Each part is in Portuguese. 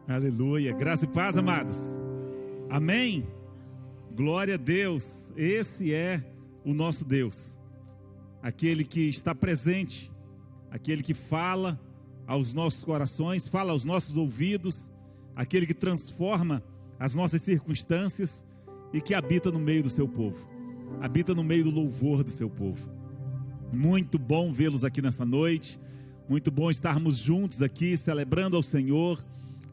Aleluia, graça e paz, amados. Amém? Glória a Deus. Esse é o nosso Deus, aquele que está presente, aquele que fala aos nossos corações, fala aos nossos ouvidos, aquele que transforma as nossas circunstâncias e que habita no meio do seu povo, habita no meio do louvor do seu povo. Muito bom vê-los aqui nessa noite, muito bom estarmos juntos aqui, celebrando ao Senhor,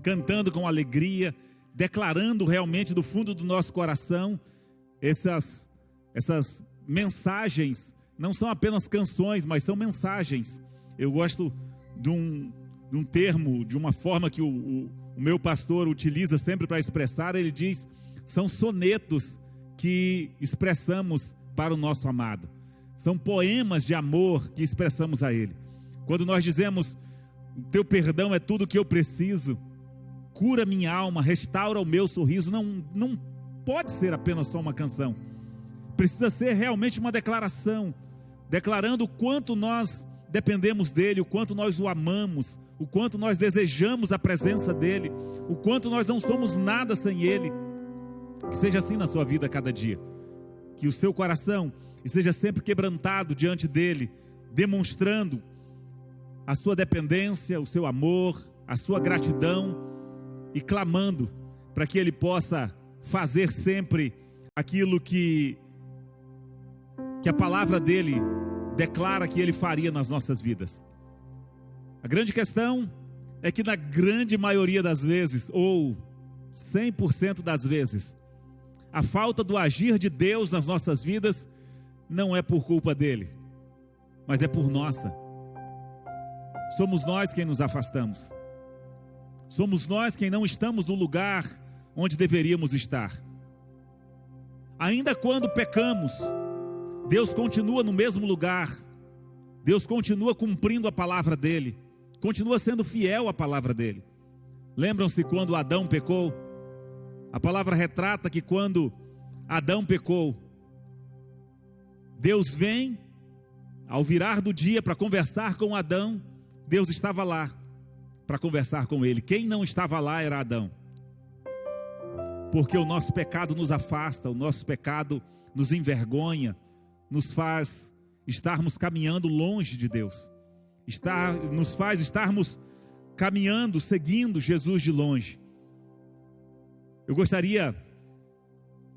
cantando com alegria, declarando realmente do fundo do nosso coração. Essas mensagens não são apenas canções, mas são mensagens. Eu gosto de um termo, de uma forma que o meu pastor utiliza sempre para expressar. Ele diz, são sonetos que expressamos para o nosso amado, são poemas de amor que expressamos a Ele. Quando nós dizemos, teu perdão é tudo que eu preciso, cura minha alma, restaura o meu sorriso, não pode ser apenas só uma canção, precisa ser realmente uma declaração, declarando o quanto nós dependemos dEle, o quanto nós o amamos, o quanto nós desejamos a presença dEle, o quanto nós não somos nada sem Ele. Que seja assim na sua vida a cada dia, que o seu coração esteja sempre quebrantado diante dEle, demonstrando a sua dependência, o seu amor, a sua gratidão, e clamando para que Ele possa fazer sempre aquilo que a palavra dEle declara que Ele faria nas nossas vidas. A grande questão é que na grande maioria das vezes, ou 100% das vezes, a falta do agir de Deus nas nossas vidas não é por culpa dEle, mas é por nossa. Somos nós quem nos afastamos. Somos nós quem não estamos no lugar onde deveríamos estar. Ainda quando pecamos, Deus continua no mesmo lugar. Deus continua cumprindo a palavra dEle, continua sendo fiel à palavra dEle. Lembram-se quando Adão pecou? A palavra retrata que quando Adão pecou, Deus vem, ao virar do dia para conversar com Adão, Deus estava lá para conversar com ele. Quem não estava lá era Adão, porque o nosso pecado nos afasta, o nosso pecado nos envergonha, nos faz estarmos caminhando longe de Deus, nos faz estarmos caminhando, seguindo Jesus de longe. Eu gostaria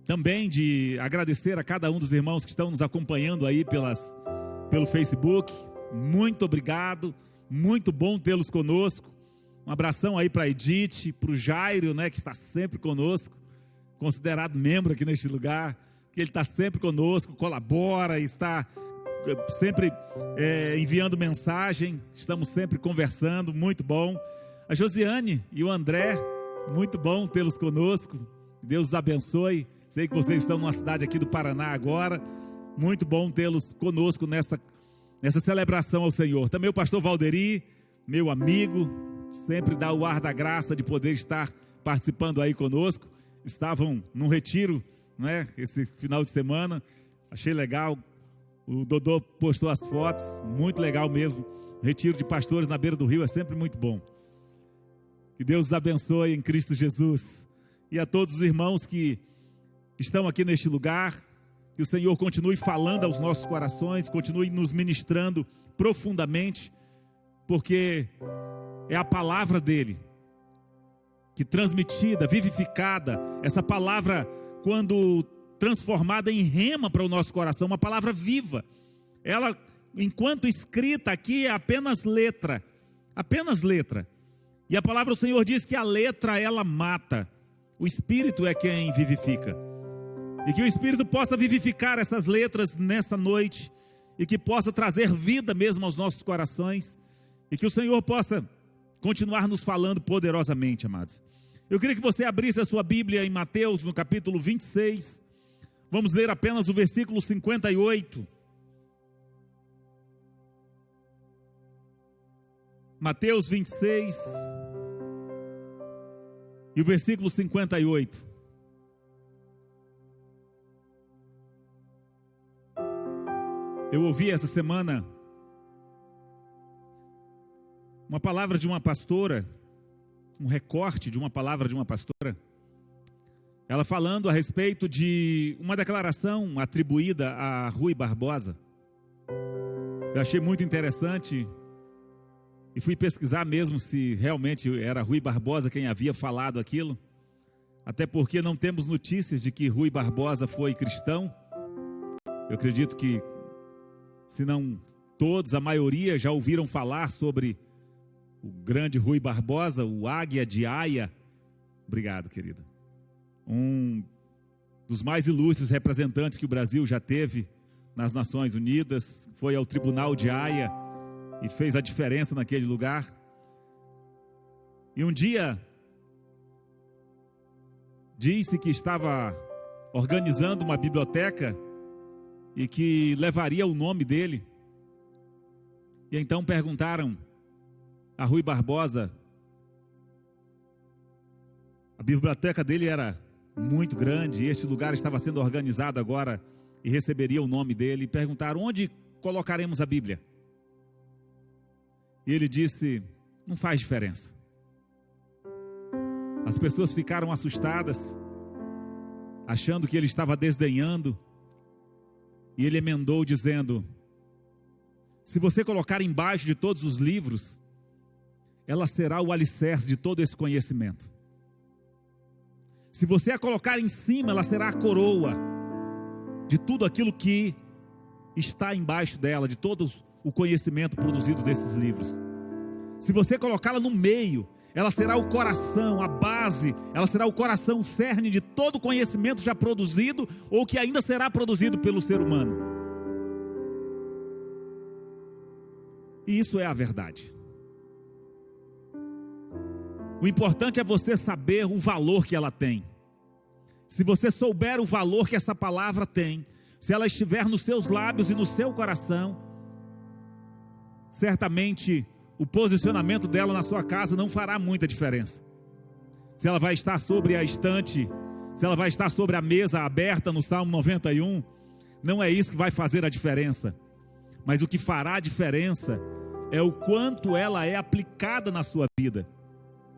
também de agradecer a cada um dos irmãos que estão nos acompanhando aí pelo Facebook. Muito obrigado, muito bom tê-los conosco. Um abração aí para a Edith, para o Jairo, né, que está sempre conosco, considerado membro aqui neste lugar, que ele está sempre conosco, colabora, está sempre enviando mensagem, estamos sempre conversando, muito bom. A Josiane e o André, muito bom tê-los conosco, Deus os abençoe. Sei que vocês estão numa cidade aqui do Paraná agora, muito bom tê-los conosco nessa celebração ao Senhor. Também o pastor Valderi, meu amigo, sempre dá o ar da graça de poder estar participando aí conosco. Estavam num retiro, né, esse final de semana, achei legal. O Dodô postou as fotos, muito legal mesmo. Retiro de pastores na beira do rio é sempre muito bom. Que Deus os abençoe em Cristo Jesus. E a todos os irmãos que estão aqui neste lugar, que o Senhor continue falando aos nossos corações, continue nos ministrando profundamente, porque é a palavra dEle, que transmitida, vivificada, essa palavra quando transformada em rema para o nosso coração, uma palavra viva, ela enquanto escrita aqui é apenas letra, e a palavra do Senhor diz que a letra ela mata, o Espírito é quem vivifica, e que o Espírito possa vivificar essas letras nessa noite, e que possa trazer vida mesmo aos nossos corações, e que o Senhor possa continuar nos falando poderosamente, amados. Eu queria que você abrisse a sua Bíblia em Mateus, no capítulo 26, vamos ler apenas o versículo 58, Mateus 26, e o versículo 58, eu ouvi essa semana uma palavra de uma pastora um recorte de uma palavra de uma pastora, ela falando a respeito de uma declaração atribuída a Rui Barbosa. Eu achei muito interessante e fui pesquisar mesmo se realmente era Rui Barbosa quem havia falado aquilo, até porque não temos notícias de que Rui Barbosa foi cristão. Eu acredito que, se não todos, a maioria já ouviram falar sobre o grande Rui Barbosa, o Águia de Haia. Obrigado, querida. Um dos mais ilustres representantes que o Brasil já teve nas Nações Unidas, foi ao Tribunal de Haia e fez a diferença naquele lugar. E um dia disse que estava organizando uma biblioteca e que levaria o nome dele. E então perguntaram a Rui Barbosa, a biblioteca dele era muito grande, e este lugar estava sendo organizado agora e receberia o nome dele. E perguntaram: onde colocaremos a Bíblia? E ele disse: não faz diferença. As pessoas ficaram assustadas, achando que ele estava desdenhando, e ele emendou dizendo: se você colocar embaixo de todos os livros, ela será o alicerce de todo esse conhecimento. Se você a colocar em cima, ela será a coroa de tudo aquilo que está embaixo dela, de todo o conhecimento produzido desses livros. Se você colocá-la no meio, ela será o coração, a base, ela será o coração, o cerne de todo o conhecimento já produzido ou que ainda será produzido pelo ser humano. E isso é a verdade. O importante é você saber o valor que ela tem. Se você souber o valor que essa palavra tem, se ela estiver nos seus lábios e no seu coração, certamente o posicionamento dela na sua casa não fará muita diferença. Se ela vai estar sobre a estante, se ela vai estar sobre a mesa aberta no Salmo 91, não é isso que vai fazer a diferença. Mas o que fará a diferença é o quanto ela é aplicada na sua vida.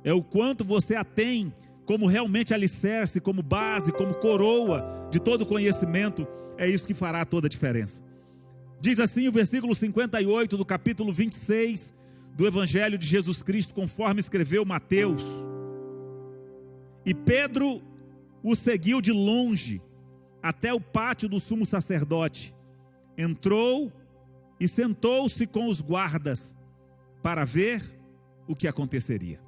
É o quanto você a tem como realmente alicerce, como base, como coroa de todo conhecimento. É isso que fará toda a diferença. Diz assim o versículo 58 do capítulo 26 do Evangelho de Jesus Cristo, conforme escreveu Mateus. E Pedro o seguiu de longe até o pátio do sumo sacerdote. Entrou e sentou-se com os guardas para ver o que aconteceria.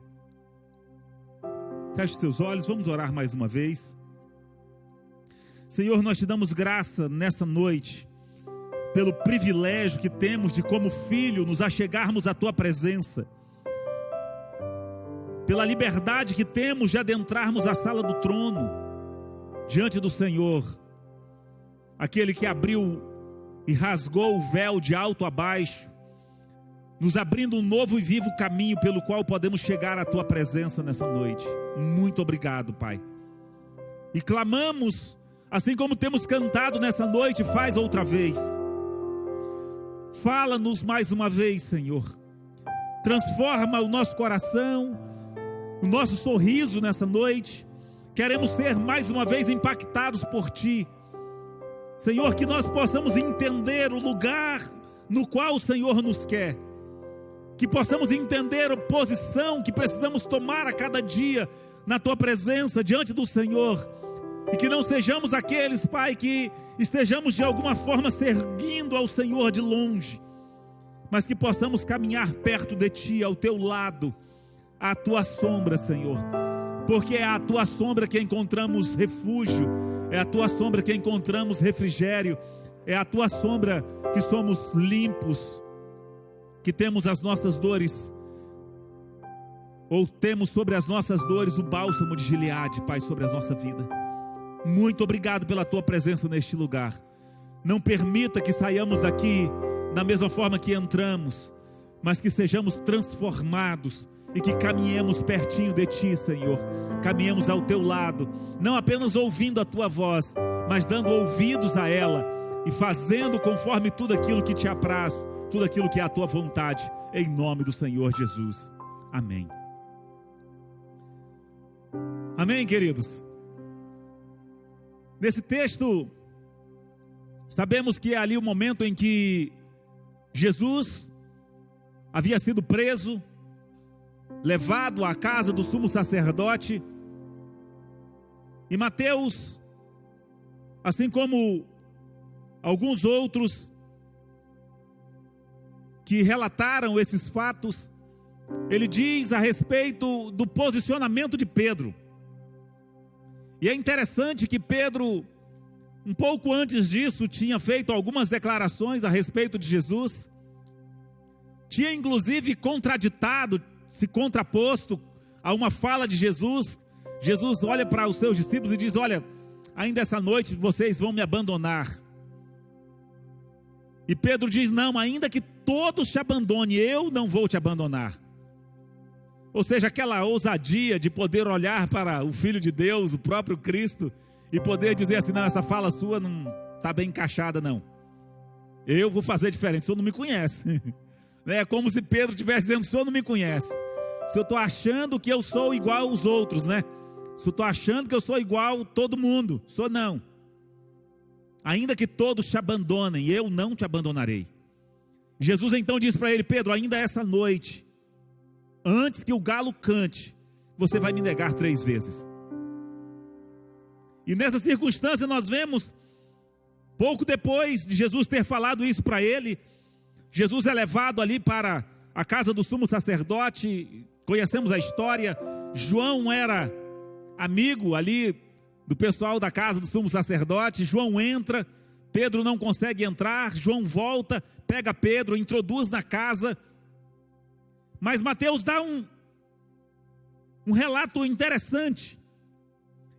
Feche seus olhos, vamos orar mais uma vez. Senhor, nós te damos graça nessa noite, pelo privilégio que temos de, como filho, nos achegarmos à tua presença, pela liberdade que temos de adentrarmos a sala do trono, diante do Senhor, aquele que abriu e rasgou o véu de alto a baixo, nos abrindo um novo e vivo caminho pelo qual podemos chegar à tua presença nessa noite. Muito obrigado, Pai. E clamamos, assim como temos cantado nessa noite, faz outra vez. Fala-nos mais uma vez, Senhor. Transforma o nosso coração, o nosso sorriso nessa noite. Queremos ser mais uma vez impactados por Ti. Senhor, que nós possamos entender o lugar no qual o Senhor nos quer. Que possamos entender a posição que precisamos tomar a cada dia na Tua presença, diante do Senhor. E que não sejamos aqueles, Pai, que estejamos de alguma forma seguindo ao Senhor de longe, mas que possamos caminhar perto de Ti, ao Teu lado, à Tua sombra, Senhor. Porque é à Tua sombra que encontramos refúgio, é à Tua sombra que encontramos refrigério, é à Tua sombra que somos limpos, que temos as nossas dores, ou temos sobre as nossas dores o bálsamo de Gileade, Pai, sobre a nossa vida. Muito obrigado pela Tua presença neste lugar. Não permita que saiamos daqui da mesma forma que entramos, mas que sejamos transformados e que caminhemos pertinho de Ti, Senhor. Caminhemos ao Teu lado, não apenas ouvindo a Tua voz, mas dando ouvidos a ela e fazendo conforme tudo aquilo que Te apraz, tudo aquilo que é a Tua vontade, em nome do Senhor Jesus. Amém. Amém, queridos? Nesse texto, sabemos que é ali o momento em que Jesus havia sido preso, levado à casa do sumo sacerdote, e Mateus, assim como alguns outros que relataram esses fatos, ele diz a respeito do posicionamento de Pedro. E é interessante que Pedro, um pouco antes disso, tinha feito algumas declarações a respeito de Jesus, tinha inclusive contraditado, se contraposto a uma fala de Jesus. Jesus olha para os seus discípulos e diz: olha, ainda essa noite vocês vão me abandonar. E Pedro diz: não, ainda que todos te abandonem, eu não vou te abandonar. Ou seja, aquela ousadia de poder olhar para o Filho de Deus, o próprio Cristo, e poder dizer assim: não, essa fala sua não está bem encaixada não. Eu vou fazer diferente, o senhor não me conhece. É como se Pedro estivesse dizendo: o senhor não me conhece. Se eu estou achando que eu sou igual aos outros, né? Se eu estou achando que eu sou igual a todo mundo, sou não. Ainda que todos te abandonem, eu não te abandonarei. Jesus então diz para ele: Pedro, ainda essa noite, antes que o galo cante, você vai me negar 3 vezes. E nessa circunstância nós vemos, pouco depois de Jesus ter falado isso para ele, Jesus é levado ali para a casa do sumo sacerdote. Conhecemos a história. João era amigo ali do pessoal da casa do sumo sacerdote. João entra, Pedro não consegue entrar, João volta, pega Pedro, introduz na casa. Mas Mateus dá um relato interessante.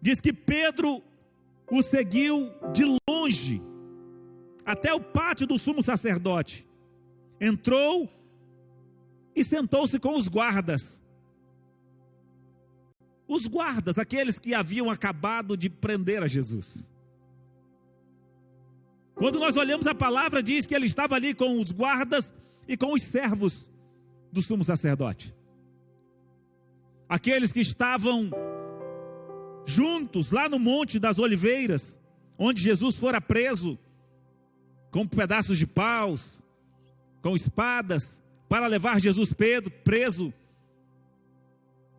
Diz que Pedro o seguiu de longe até o pátio do sumo sacerdote. Entrou e sentou-se com os guardas. Os guardas, aqueles que haviam acabado de prender a Jesus. Quando nós olhamos a palavra, diz que ele estava ali com os guardas e com os servos do sumo sacerdote. Aqueles que estavam juntos lá no Monte das Oliveiras, onde Jesus fora preso, com pedaços de paus, com espadas, para levar Jesus preso.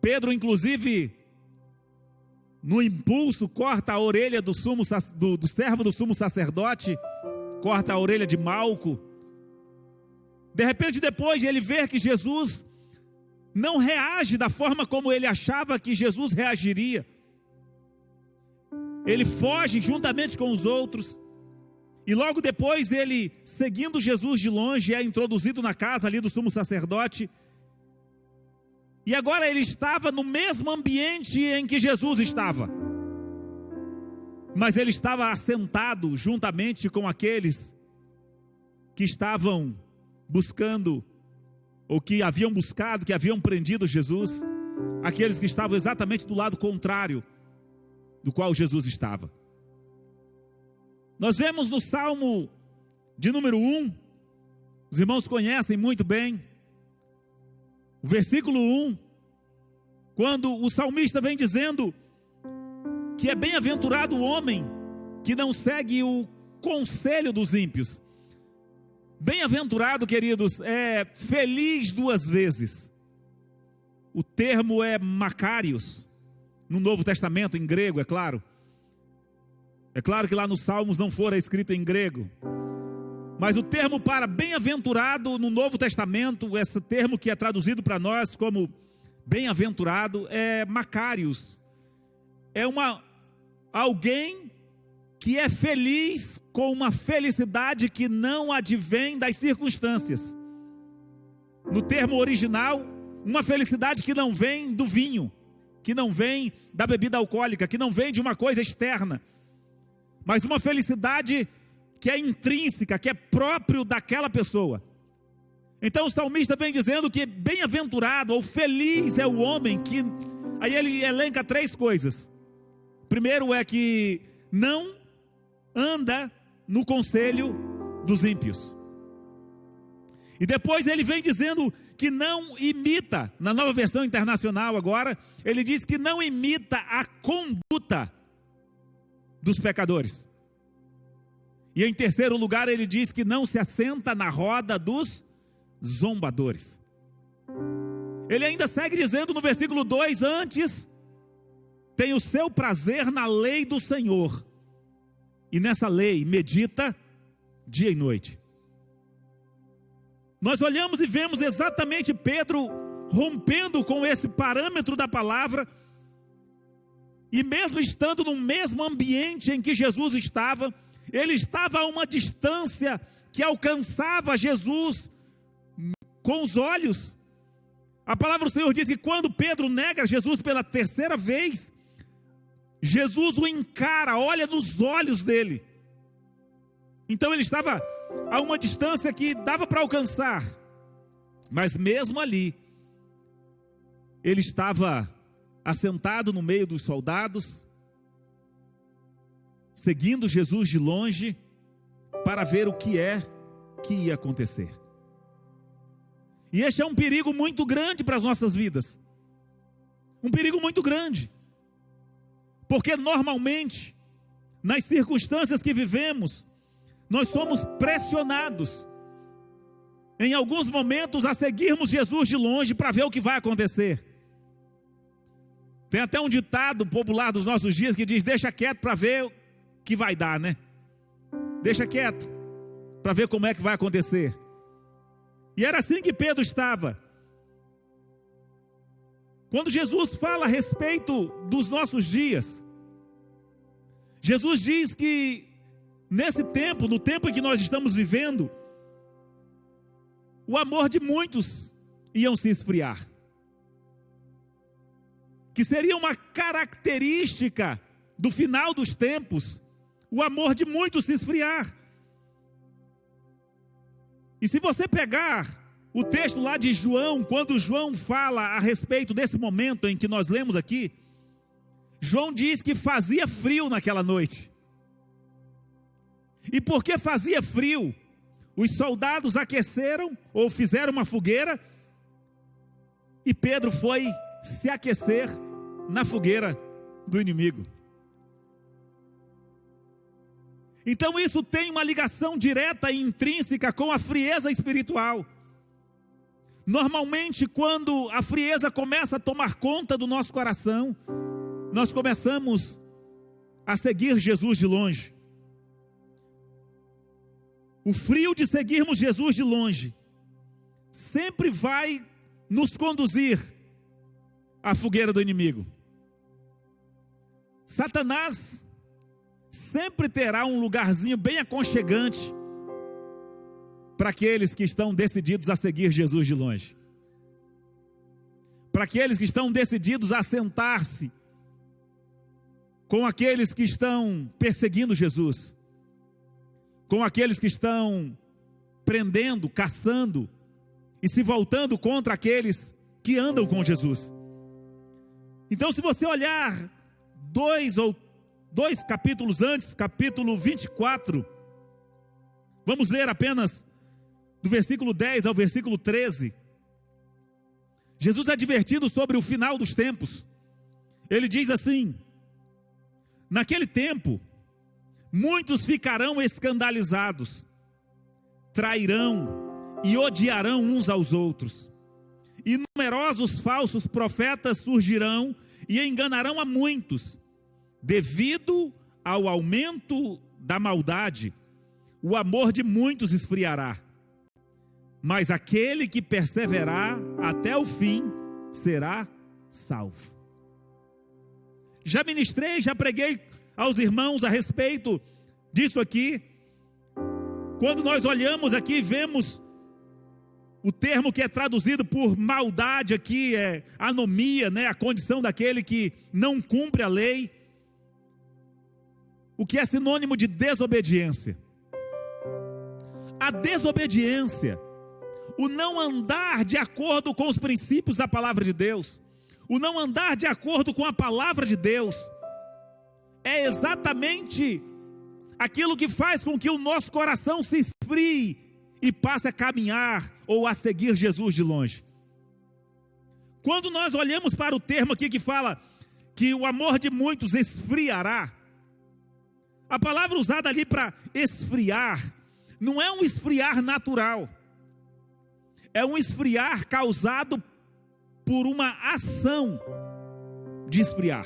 Pedro, inclusive, no impulso, corta a orelha do servo do sumo sacerdote, corta a orelha de Malco. De repente, depois de ele ver que Jesus não reage da forma como ele achava que Jesus reagiria, ele foge juntamente com os outros. E logo depois ele, seguindo Jesus de longe, é introduzido na casa ali do sumo sacerdote. E agora ele estava no mesmo ambiente em que Jesus estava. Mas ele estava assentado juntamente com aqueles que estavam buscando, ou que haviam buscado, que haviam prendido Jesus. Aqueles que estavam exatamente do lado contrário do qual Jesus estava. Nós vemos no Salmo de número 1, os irmãos conhecem muito bem, o versículo 1, quando o salmista vem dizendo que é bem-aventurado o homem que não segue o conselho dos ímpios. Bem-aventurado, queridos, é feliz 2 vezes. O termo é makarios, no Novo Testamento, em grego, é claro. É claro que lá nos Salmos não fora escrito em grego. Mas o termo para bem-aventurado no Novo Testamento, esse termo que é traduzido para nós como bem-aventurado, é makarios. É alguém que é feliz com uma felicidade que não advém das circunstâncias. No termo original, uma felicidade que não vem do vinho, que não vem da bebida alcoólica, que não vem de uma coisa externa, mas uma felicidade que é intrínseca, que é próprio daquela pessoa. Então o salmista vem dizendo que bem-aventurado ou feliz é o homem que... Aí ele elenca 3 coisas. Primeiro é que não anda no conselho dos ímpios. E depois ele vem dizendo que não imita, na Nova Versão Internacional agora, ele diz que não imita a conduta dos pecadores. E em terceiro lugar ele diz que não se assenta na roda dos zombadores. Ele ainda segue dizendo no versículo 2, antes, tem o seu prazer na lei do Senhor, e nessa lei medita dia e noite. Nós olhamos e vemos exatamente Pedro rompendo com esse parâmetro da palavra, e mesmo estando no mesmo ambiente em que Jesus estava, ele estava a uma distância que alcançava Jesus com os olhos. A palavra do Senhor diz que quando Pedro nega Jesus pela terceira vez, Jesus o encara, olha nos olhos dele. Então ele estava a uma distância que dava para alcançar, mas mesmo ali, ele estava assentado no meio dos soldados, seguindo Jesus de longe, para ver o que ia acontecer. E este é um perigo muito grande para as nossas vidas, um perigo muito grande, porque normalmente, nas circunstâncias que vivemos, nós somos pressionados, em alguns momentos, a seguirmos Jesus de longe para ver o que vai acontecer. Tem até um ditado popular dos nossos dias que diz: deixa quieto para ver o que vai dar, né? Deixa quieto para ver como é que vai acontecer. E era assim que Pedro estava. Quando Jesus fala a respeito dos nossos dias, Jesus diz que nesse tempo, no tempo em que nós estamos vivendo, o amor de muitos iam se esfriar. Que seria uma característica do final dos tempos, o amor de muitos se esfriar. E se você pegar o texto lá de João, quando João fala a respeito desse momento em que nós lemos aqui, João diz que fazia frio naquela noite. E porque fazia frio, os soldados aqueceram ou fizeram uma fogueira, e Pedro foi se aquecer na fogueira do inimigo. Então isso tem uma ligação direta e intrínseca com a frieza espiritual. Normalmente, quando a frieza começa a tomar conta do nosso coração, nós começamos a seguir Jesus de longe. O frio de seguirmos Jesus de longe sempre vai nos conduzir à fogueira do inimigo. Satanás sempre terá um lugarzinho bem aconchegante para aqueles que estão decididos a seguir Jesus de longe. Para aqueles que estão decididos a sentar-se com aqueles que estão perseguindo Jesus, com aqueles que estão prendendo, caçando e se voltando contra aqueles que andam com Jesus. Então, se você olhar dois capítulos antes, capítulo 24, vamos ler apenas do versículo 10 ao versículo 13. Jesus é advertido sobre o final dos tempos. Ele diz assim: naquele tempo, muitos ficarão escandalizados, trairão e odiarão uns aos outros. E numerosos falsos profetas surgirão e enganarão a muitos. Devido ao aumento da maldade, o amor de muitos esfriará. Mas aquele que perseverar até o fim será salvo. Já ministrei, já preguei aos irmãos a respeito disso aqui. Quando nós olhamos aqui, vemos o termo que é traduzido por maldade aqui, é anomia, né? A condição daquele que não cumpre a lei, o que é sinônimo de desobediência. A desobediência, o não andar de acordo com os princípios da palavra de Deus, o não andar de acordo com a palavra de Deus, é exatamente aquilo que faz com que o nosso coração se esfrie e passe a caminhar ou a seguir Jesus de longe. Quando nós olhamos para o termo aqui que fala que o amor de muitos esfriará, a palavra usada ali para esfriar, não é um esfriar natural, é um esfriar causado por uma ação de esfriar.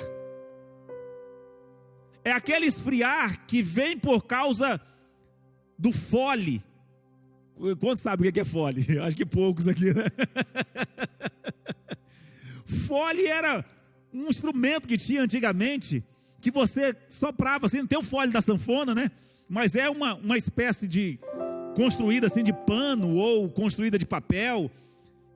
É aquele esfriar que vem por causa do fole. Quantos sabem o que é fole? Acho que poucos aqui, né? Fole era um instrumento que tinha antigamente, que você soprava, assim, não tem o fole da sanfona, né? Mas é uma espécie de, construída assim de pano, ou construída de papel,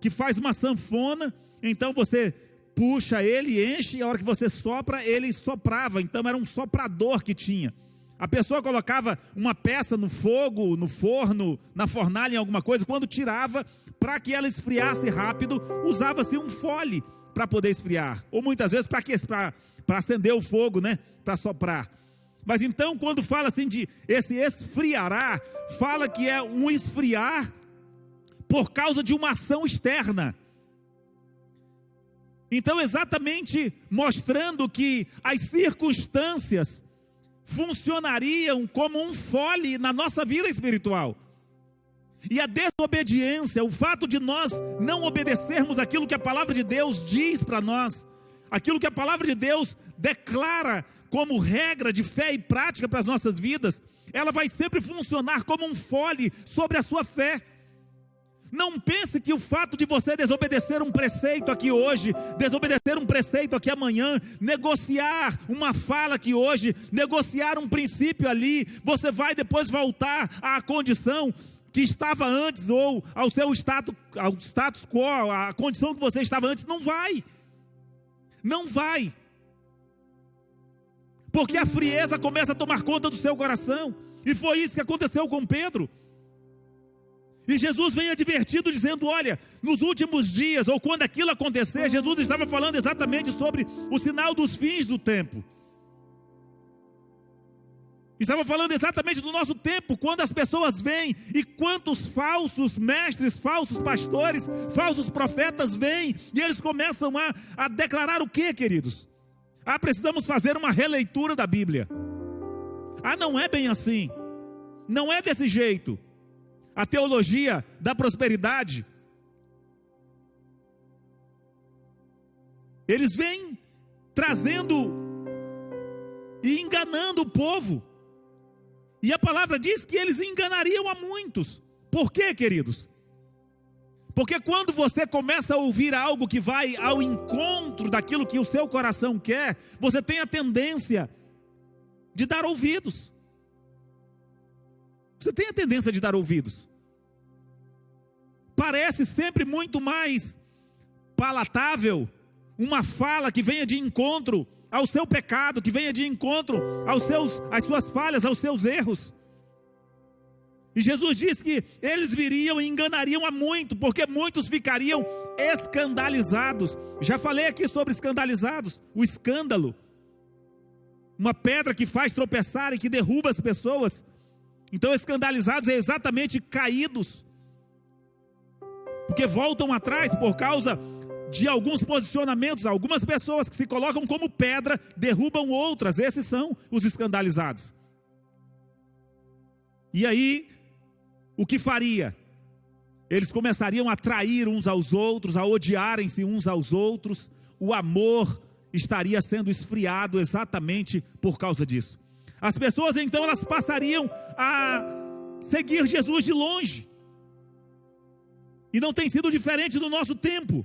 que faz uma sanfona. Então você puxa ele, enche, e a hora que você sopra, ele soprava. Então era um soprador que tinha. A pessoa colocava uma peça no fogo, no forno, na fornalha, em alguma coisa. Quando tirava, para que ela esfriasse rápido, usava-se um fole para poder esfriar. Ou muitas vezes para acender o fogo, né? Para soprar. Mas então, quando fala assim de esse esfriará, fala que é um esfriar por causa de uma ação externa. Então, exatamente mostrando que as circunstâncias funcionariam como um fole na nossa vida espiritual. E a desobediência, o fato de nós não obedecermos aquilo que a palavra de Deus diz para nós, aquilo que a palavra de Deus declara como regra de fé e prática para as nossas vidas, ela vai sempre funcionar como um fole sobre a sua fé. Não pense que o fato de você desobedecer um preceito aqui hoje, desobedecer um preceito aqui amanhã, negociar uma fala aqui hoje, negociar um princípio ali, você vai depois voltar à condição que estava antes, ou ao seu status quo, a condição que você estava antes. Não vai. Não vai. Porque a frieza começa a tomar conta do seu coração. E foi isso que aconteceu com Pedro. E Jesus vem advertido dizendo, olha, nos últimos dias, ou quando aquilo acontecer, Jesus estava falando exatamente sobre o sinal dos fins do tempo. Estava falando exatamente do nosso tempo, quando as pessoas vêm, e quantos falsos mestres, falsos pastores, falsos profetas vêm, e eles começam a declarar o que, queridos? Precisamos fazer uma releitura da Bíblia. Não é bem assim, não é desse jeito. A teologia da prosperidade, eles vêm trazendo e enganando o povo, e a palavra diz que eles enganariam a muitos. Por quê, queridos? Porque quando você começa a ouvir algo que vai ao encontro daquilo que o seu coração quer, você tem a tendência de dar ouvidos. Você tem a tendência de dar ouvidos. Parece sempre muito mais palatável uma fala que venha de encontro ao seu pecado, que venha de encontro às suas falhas, aos seus erros. E Jesus disse que eles viriam e enganariam a muito, porque muitos ficariam escandalizados. Já falei aqui sobre escandalizados, o escândalo, uma pedra que faz tropeçar e que derruba as pessoas. Então escandalizados é exatamente caídos, porque voltam atrás por causa de alguns posicionamentos. Algumas pessoas que se colocam como pedra derrubam outras. Esses são os escandalizados. E aí, o que faria? Eles começariam a trair uns aos outros, a odiarem-se uns aos outros. O amor estaria sendo esfriado exatamente por causa disso. As pessoas então, elas passariam a seguir Jesus de longe. E não tem sido diferente no nosso tempo.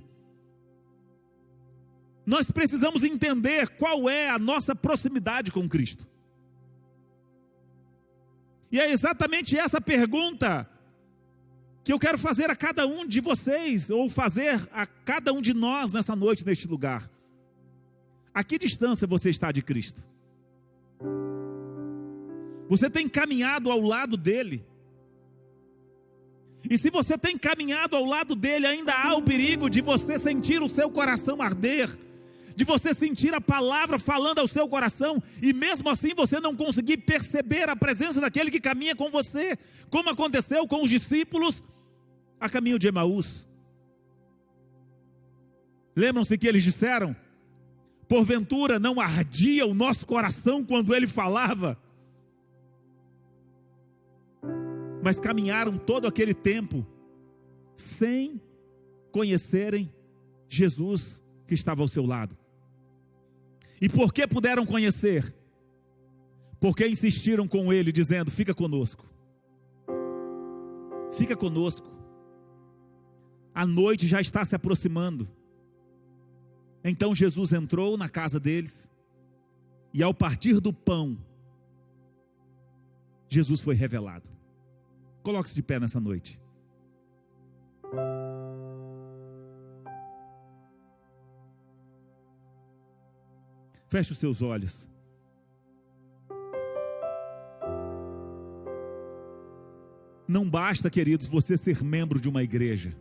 Nós precisamos entender qual é a nossa proximidade com Cristo. E é exatamente essa pergunta que eu quero fazer a cada um de vocês, ou fazer a cada um de nós nessa noite, neste lugar. A que distância você está de Cristo? Você tem caminhado ao lado dele? E se você tem caminhado ao lado dele, ainda há o perigo de você sentir o seu coração arder, de você sentir a palavra falando ao seu coração, e mesmo assim você não conseguir perceber a presença daquele que caminha com você, como aconteceu com os discípulos a caminho de Emaús. Lembram-se que eles disseram: porventura não ardia o nosso coração quando ele falava? Mas caminharam todo aquele tempo sem conhecerem Jesus que estava ao seu lado. E por que puderam conhecer? Porque insistiram com ele, dizendo: fica conosco, fica conosco, a noite já está se aproximando. Então Jesus entrou na casa deles, e ao partir do pão, Jesus foi revelado. Coloque-se de pé nessa noite. Feche os seus olhos. Não basta, queridos, você ser membro de uma igreja.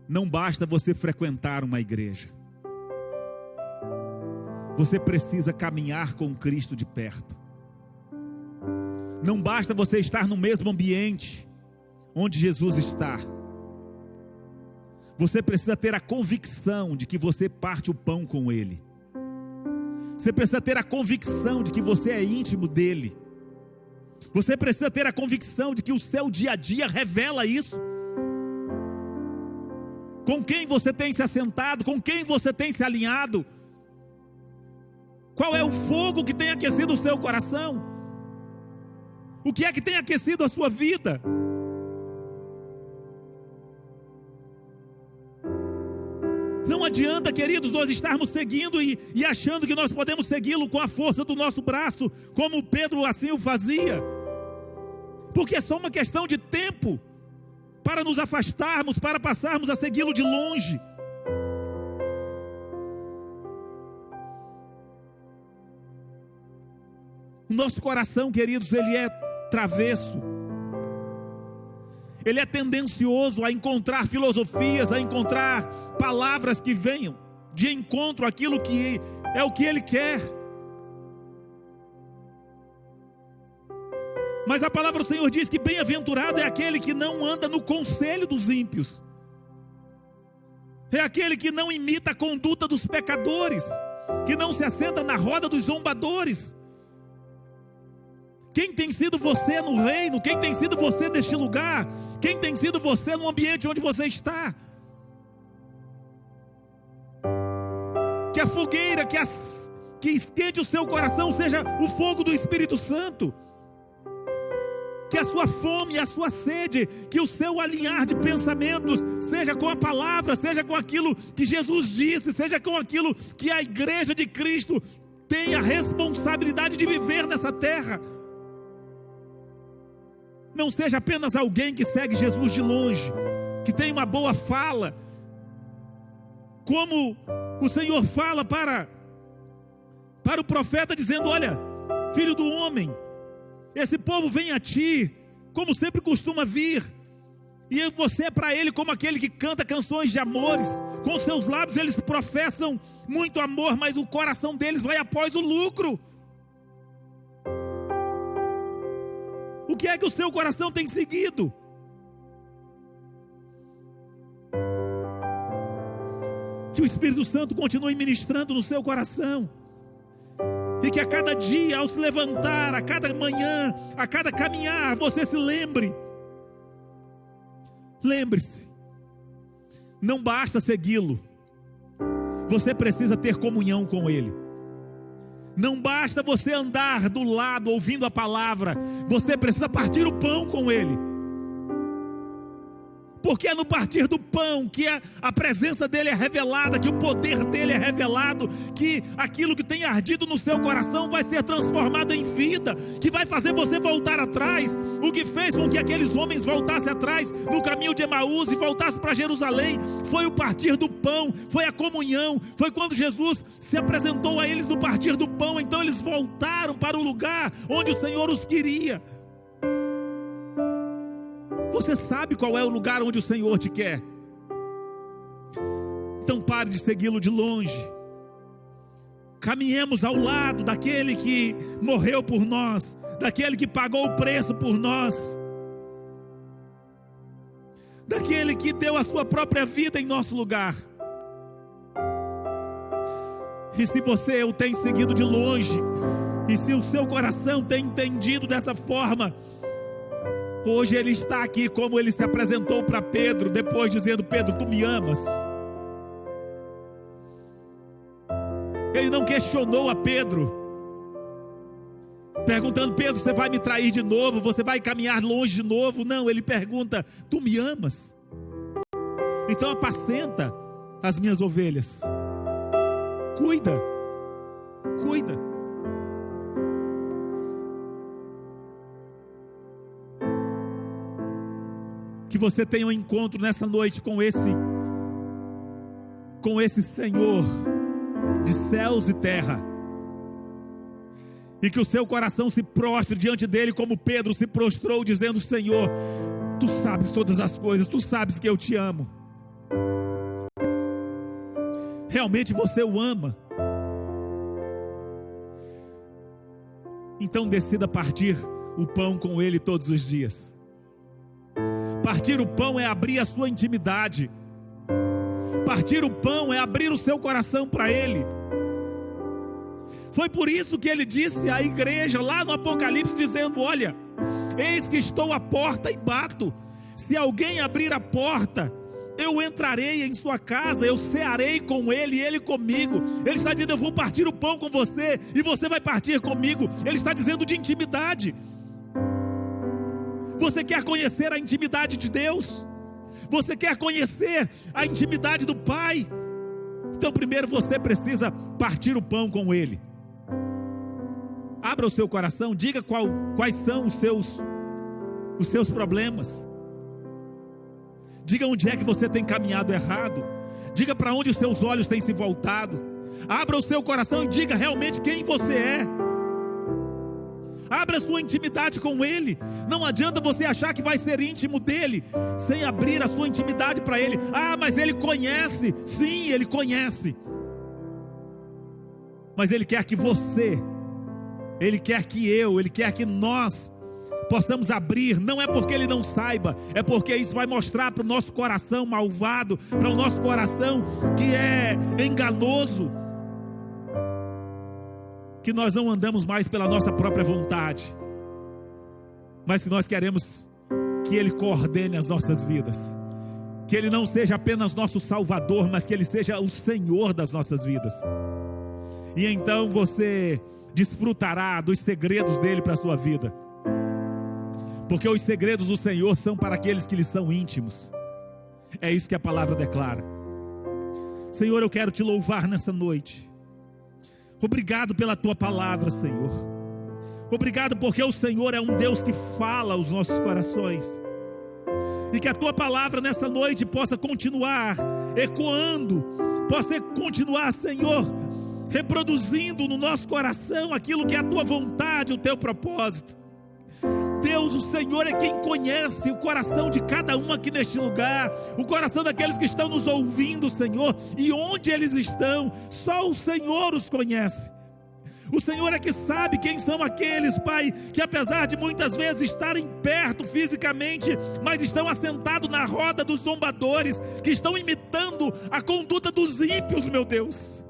Não basta você frequentar uma igreja. Você precisa caminhar com Cristo de perto. Não basta você estar no mesmo ambiente onde Jesus está. Você precisa ter a convicção de que você parte o pão com Ele. Você precisa ter a convicção de que você é íntimo dEle. Você precisa ter a convicção de que o seu dia a dia revela isso. Com quem você tem se assentado, com quem você tem se alinhado. Qual é o fogo que tem aquecido o seu coração? O que é que tem aquecido a sua vida? Não adianta, queridos, nós estarmos seguindo e achando que nós podemos segui-lo com a força do nosso braço, como Pedro assim o fazia. Porque é só uma questão de tempo para nos afastarmos, para passarmos a segui-lo de longe. O nosso coração, queridos, ele é travesso. Ele é tendencioso a encontrar filosofias, a encontrar palavras que venham de encontro àquilo que é o que ele quer. Mas a palavra do Senhor diz que bem-aventurado é aquele que não anda no conselho dos ímpios. É aquele que não imita a conduta dos pecadores, que não se assenta na roda dos zombadores. Quem tem sido você no reino? Quem tem sido você neste lugar? Quem tem sido você no ambiente onde você está? Que a fogueira, que esquente o seu coração seja o fogo do Espírito Santo. Que a sua fome e a sua sede, que o seu alinhar de pensamentos seja com a palavra, seja com aquilo que Jesus disse, seja com aquilo que a igreja de Cristo tem a responsabilidade de viver nessa terra. Não seja apenas alguém que segue Jesus de longe, que tem uma boa fala, como o Senhor fala para o profeta, dizendo: olha, filho do homem, esse povo vem a ti, como sempre costuma vir, e você é para ele como aquele que canta canções de amores. Com seus lábios eles professam muito amor, mas o coração deles vai após o lucro. O que é que o seu coração tem seguido? Que o Espírito Santo continue ministrando no seu coração, e que a cada dia, ao se levantar, a cada manhã, a cada caminhar, você se lembre. Lembre-se, não basta segui-lo, você precisa ter comunhão com Ele. Não basta você andar do lado ouvindo a palavra, você precisa partir o pão com Ele. Porque é no partir do pão que a presença dele é revelada, que o poder dele é revelado, que aquilo que tem ardido no seu coração vai ser transformado em vida, que vai fazer você voltar atrás. O que fez com que aqueles homens voltassem atrás no caminho de Emaús e voltassem para Jerusalém foi o partir do pão, foi a comunhão, foi quando Jesus se apresentou a eles no partir do pão. Então eles voltaram para o lugar onde o Senhor os queria. Você sabe qual é o lugar onde o Senhor te quer? Então pare de segui-lo de longe. Caminhemos ao lado daquele que morreu por nós, daquele que pagou o preço por nós, daquele que deu a sua própria vida em nosso lugar. E se você o tem seguido de longe, e se o seu coração tem entendido dessa forma, hoje ele está aqui como ele se apresentou para Pedro, depois dizendo: Pedro, tu me amas? Ele não questionou a Pedro, perguntando: Pedro, você vai me trair de novo? Você vai caminhar longe de novo? Não, ele pergunta: tu me amas? Então apacenta as minhas ovelhas. Cuida. Que você tenha um encontro nessa noite com esse Senhor de céus e terra, e que o seu coração se prostre diante dele como Pedro se prostrou, dizendo: Senhor, tu sabes todas as coisas, tu sabes que eu te amo. Realmente você o ama? Então decida partir o pão com ele todos os dias. Partir o pão é abrir a sua intimidade. Partir o pão é abrir o seu coração para ele. Foi por isso que ele disse à igreja lá no Apocalipse, dizendo: olha, eis que estou à porta e bato. Se alguém abrir a porta, eu entrarei em sua casa, eu cearei com ele e ele comigo. Ele está dizendo: eu vou partir o pão com você e você vai partir comigo. Ele está dizendo de intimidade. Você quer conhecer a intimidade de Deus? Você quer conhecer a intimidade do Pai? Então primeiro você precisa partir o pão com ele. Abra o seu coração, diga quais são os seus problemas. Diga onde é que você tem caminhado errado. Diga para onde os seus olhos têm se voltado. Abra o seu coração e diga realmente quem você é. Abra a sua intimidade com ele. Não adianta você achar que vai ser íntimo dele sem abrir a sua intimidade para ele. Ah, mas ele conhece. Sim, ele conhece. Mas ele quer que você, ele quer que eu, ele quer que nós possamos abrir. Não é porque ele não saiba, é porque isso vai mostrar para o nosso coração malvado, para o nosso coração que é enganoso, que nós não andamos mais pela nossa própria vontade, mas que nós queremos que ele coordene as nossas vidas, que ele não seja apenas nosso Salvador, mas que ele seja o Senhor das nossas vidas. E então você desfrutará dos segredos dele para a sua vida, porque os segredos do Senhor são para aqueles que lhe são íntimos. É isso que a palavra declara. Senhor, eu quero te louvar nessa noite. Obrigado pela tua palavra, Senhor. Obrigado porque o Senhor é um Deus que fala aos nossos corações. E que a tua palavra nessa noite possa continuar ecoando, possa continuar, Senhor, reproduzindo no nosso coração aquilo que é a tua vontade, o teu propósito. Deus, o Senhor é quem conhece o coração de cada um aqui neste lugar, o coração daqueles que estão nos ouvindo, Senhor, e onde eles estão, só o Senhor os conhece. O Senhor é que sabe quem são aqueles, Pai, que apesar de muitas vezes estarem perto fisicamente, mas estão assentados na roda dos zombadores, que estão imitando a conduta dos ímpios, meu Deus.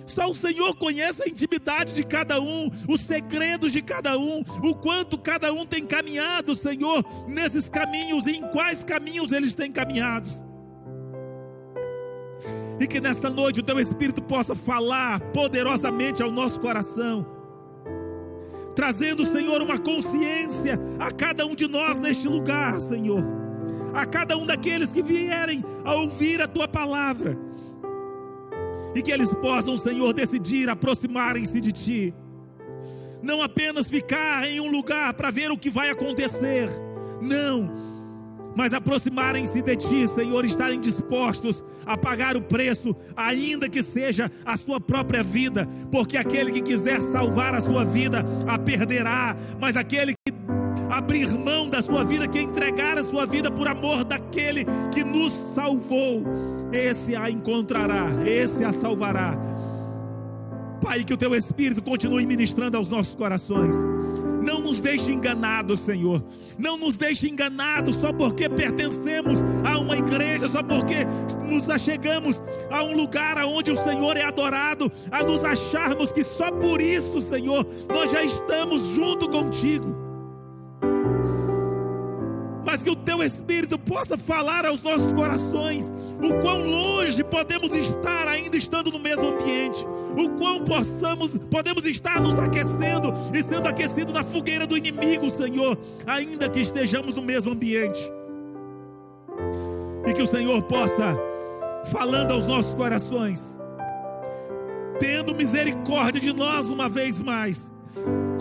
Só o Senhor conhece a intimidade de cada um, os segredos de cada um, o quanto cada um tem caminhado, Senhor, nesses caminhos e em quais caminhos eles têm caminhado. E que nesta noite o teu Espírito possa falar poderosamente ao nosso coração, trazendo, Senhor, uma consciência a cada um de nós neste lugar, Senhor, a cada um daqueles que vierem a ouvir a tua palavra. E que eles possam, Senhor, decidir aproximarem-se de Ti. Não apenas ficar em um lugar para ver o que vai acontecer. Não. Mas aproximarem-se de Ti, Senhor, estarem dispostos a pagar o preço, ainda que seja a sua própria vida. Porque aquele que quiser salvar a sua vida, a perderá. Mas aquele que abrir mão da sua vida, que entregar a sua vida por amor daquele que nos salvou, esse a encontrará, esse a salvará. Pai, que o Teu Espírito continue ministrando aos nossos corações. Não nos deixe enganados, Senhor. Não nos deixe enganados só porque pertencemos a uma igreja, só porque nos achegamos a um lugar onde o Senhor é adorado, a nos acharmos que só por isso, Senhor, nós já estamos junto contigo. Mas que o Teu Espírito possa falar aos nossos corações o quão longe podemos estar ainda estando no mesmo ambiente, o quão podemos estar nos aquecendo e sendo aquecidos na fogueira do inimigo, Senhor, ainda que estejamos no mesmo ambiente. E que o Senhor possa, falando aos nossos corações, tendo misericórdia de nós uma vez mais,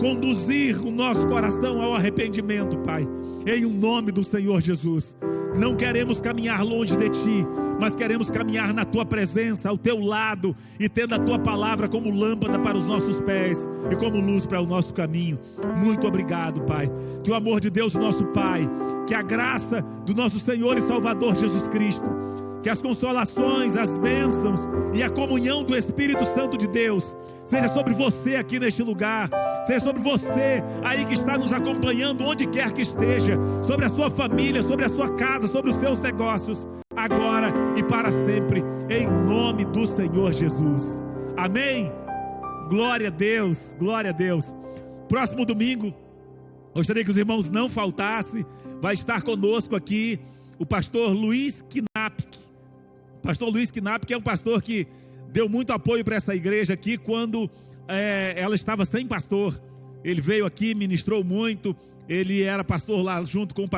conduzir o nosso coração ao arrependimento, Pai, em o nome do Senhor Jesus. Não queremos caminhar longe de Ti, mas queremos caminhar na Tua presença, ao Teu lado, e tendo a Tua palavra como lâmpada para os nossos pés e como luz para o nosso caminho. Muito obrigado, Pai. Que o amor de Deus, nosso Pai, que a graça do nosso Senhor e Salvador Jesus Cristo, que as consolações, as bênçãos e a comunhão do Espírito Santo de Deus seja sobre você aqui neste lugar, seja sobre você aí que está nos acompanhando onde quer que esteja, sobre a sua família, sobre a sua casa, sobre os seus negócios, agora e para sempre, em nome do Senhor Jesus. Amém? Glória a Deus, glória a Deus. Próximo domingo, gostaria que os irmãos não faltassem. Vai estar conosco aqui o pastor Luiz Knapp. Pastor Luiz Knapp, que é um pastor que deu muito apoio para essa igreja aqui quando ela estava sem pastor. Ele veio aqui, ministrou muito. Ele era pastor lá junto com o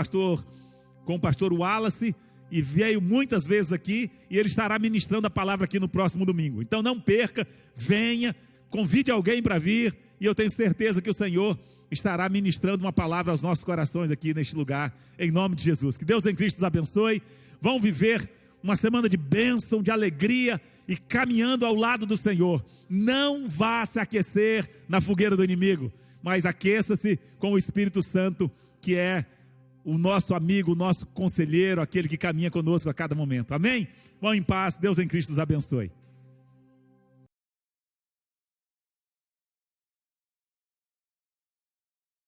pastor Wallace, e veio muitas vezes aqui, e ele estará ministrando a palavra aqui no próximo domingo. Então não perca, venha, convide alguém para vir, e eu tenho certeza que o Senhor estará ministrando uma palavra aos nossos corações aqui neste lugar, em nome de Jesus. Que Deus em Cristo os abençoe. Vão viver uma semana de bênção, de alegria, e caminhando ao lado do Senhor. Não vá se aquecer na fogueira do inimigo, mas aqueça-se com o Espírito Santo, que é o nosso amigo, o nosso conselheiro, aquele que caminha conosco a cada momento. Amém? Vão em paz, Deus em Cristo os abençoe.